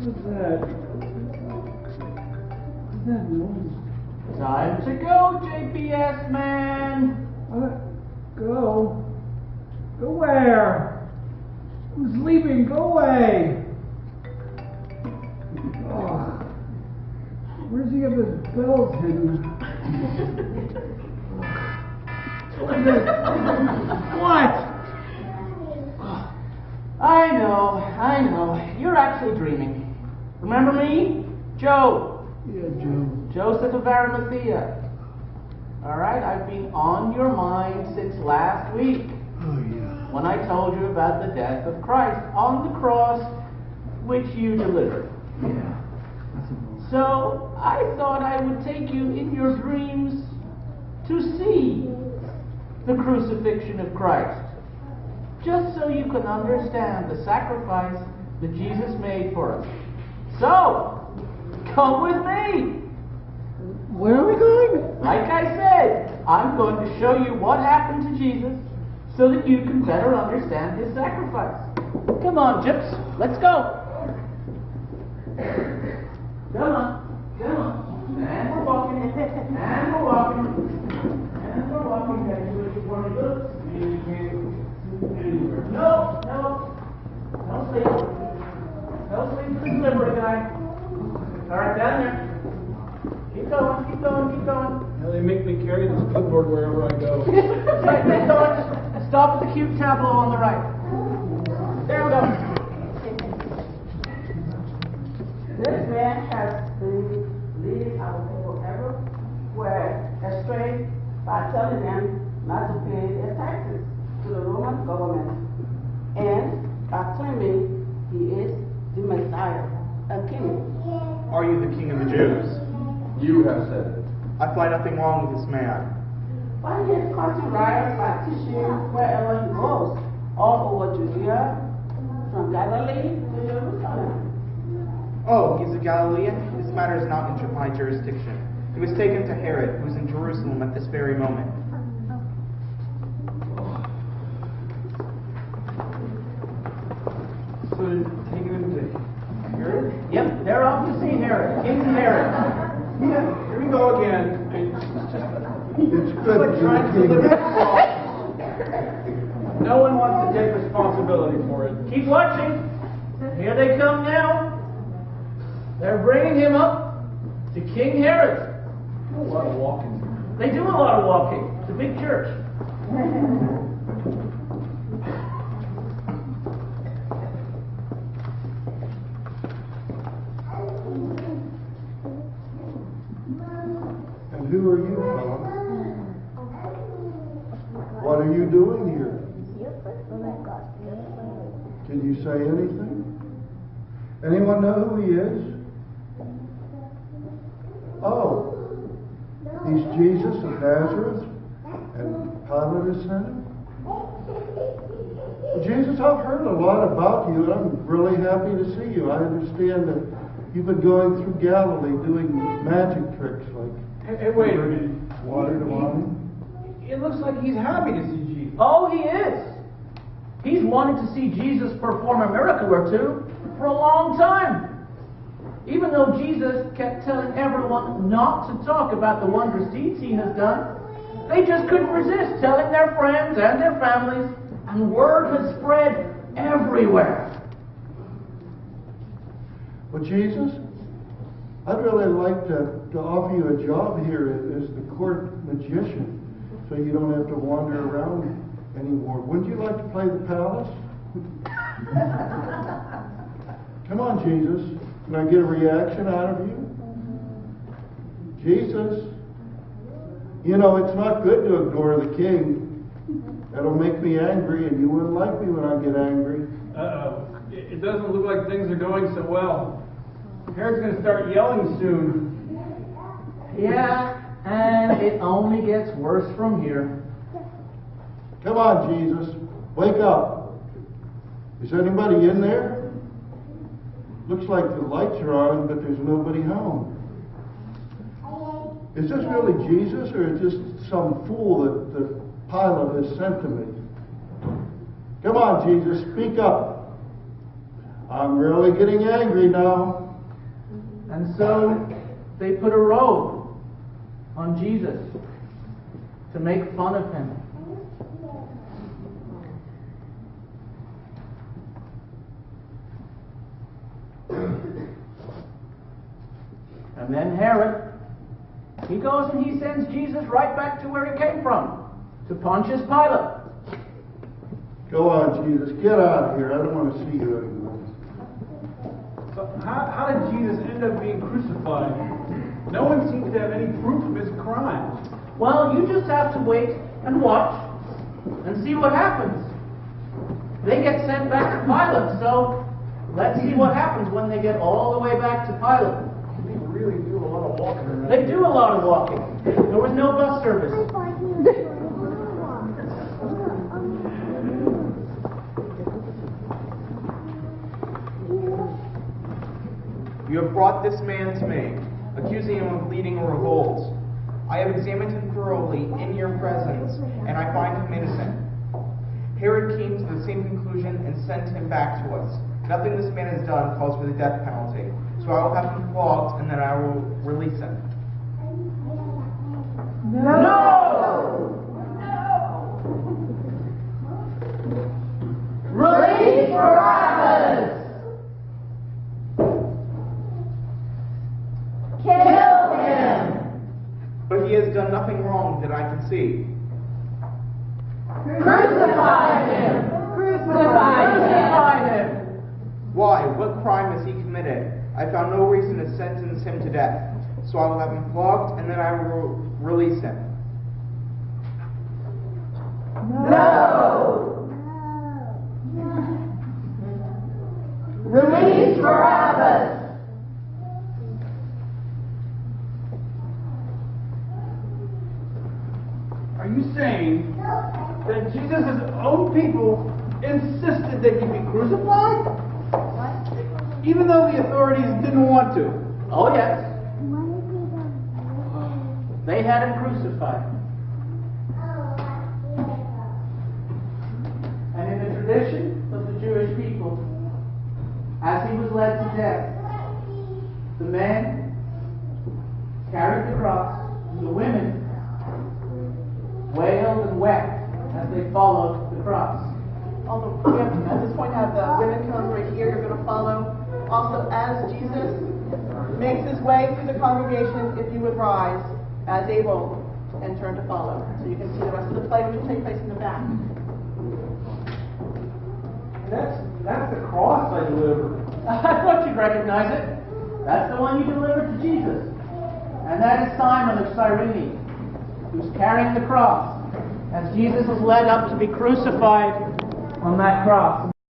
What's that? What's that noise? Time to go, JPS man. Go? Go where? Who's leaving? Go away! Oh, where's he have his bells hidden? What? I know. You're actually dreaming. Remember me? Joe. Yeah, Joe. Joseph of Arimathea. Alright, I've been on your mind since last week. Oh, yeah. When I told you about the death of Christ on the cross, which you delivered. Yeah. That's a bull. So, I thought I would take you in your dreams to see the crucifixion of Christ. Just so you can understand the sacrifice that Jesus made for us. So, come with me! Where are we going? Like I said, I'm going to show you what happened to Jesus so that you can better understand his sacrifice. Come on, Chips, let's go. Come on. And we're walking. Gotta do it before we look. No. Don't sleep. No sleep for the delivery guy. All right, down there. Keep going. Now they make me carry this clipboard wherever I go. Right, keep going. Stop at the cute tableau on the right. There we go. This man has been leading our people everywhere astray by telling them not to pay their taxes to the Roman government and by claiming he is the Messiah, a king. Are you the king of the Jews? You have said it. I find nothing wrong with this man. But he is causing riots by teaching wherever he goes, all over Judea, from Galilee to Jerusalem. Oh, he's a Galilean? This matter is not in my jurisdiction. He was taken to Herod, who's in Jerusalem at this very moment. So they're taking him to Herod? Yep, they're off to see Herod, King Herod. Here we go again. It's good. Like trying to deliver the cross. No one wants to take responsibility for it. Keep watching. Here they come now. They're bringing him up to King Herod. A lot of walking. They do a lot of walking. It's a big church. And who are you, fellow? What are you doing here? Can you say anything? Anyone know who he is? Oh, he's Jesus of Nazareth, and Pilate has sent him? Well, Jesus, I've heard a lot about you, and I'm really happy to see you. I understand that you've been going through Galilee doing magic tricks like Hey, wait a minute. water to wine. It looks like he's happy to see Jesus. Oh, he is. He's wanted to see Jesus perform a miracle or two for a long time. Even though Jesus kept telling everyone not to talk about the wondrous deeds he has done, they just couldn't resist telling their friends and their families, and word has spread everywhere. Well, Jesus, I'd really like to offer you a job here as the court magician, so you don't have to wander around anymore. Wouldn't you like to play the palace? Come on, Jesus. Can I get a reaction out of you? Jesus. You know, it's not good to ignore the king. That'll make me angry, and you wouldn't like me when I get angry. Uh-oh. It doesn't look like things are going so well. Herod's going to start yelling soon. Yeah, and it only gets worse from here. Come on, Jesus. Wake up. Is anybody in there? Looks like the lights are on, but there's nobody home. Is this really Jesus, or is this some fool that Pilate has sent to me? Come on, Jesus, speak up. I I'm really getting angry now. And so they put a robe on Jesus to make fun of him. And then Herod, he goes and he sends Jesus right back to where he came from, to Pontius Pilate. Go on, Jesus. Get out of here. I don't want to see you anymore. So how did Jesus end up being crucified? No one seems to have any proof of his crimes. Well, you just have to wait and watch and see what happens. They get sent back to Pilate, so let's see what happens when they get all the way back to Pilate. They really do a lot of walking around. They do a lot of walking. There was no bus service. You have brought this man to me, accusing him of leading a revolt. I have examined him thoroughly in your presence, and I find him innocent. Herod came to the same conclusion and sent him back to us. Nothing this man has done calls for the death penalty, so I will have him flogged, and then I will release him. No! Release Barabbas! Kill him! But he has done nothing wrong that I can see. Crucify him! Crucify him! Why? What crime has he committed? I found no reason to sentence him to death, so I will have him flogged, and then I will release him. No! Release Barabbas! Are you saying that Jesus' own people insisted that he be crucified? Even though the authorities didn't want to? Oh, yes. They had him crucified. And in the tradition of the Jewish people, as he was led to death, the men carried the cross, and the women wailed and wept as they followed the cross. Also, we have at this point have the women come right here. You're going to follow. Also, as Jesus makes his way through the congregation, if you would rise as able and turn to follow, so you can see the rest of the play, which will take place in the back. That's the cross I delivered. I thought you'd recognize it. That's the one you delivered to Jesus. And that is Simon of Cyrene, who's carrying the cross as Jesus is led up to be crucified on that cross.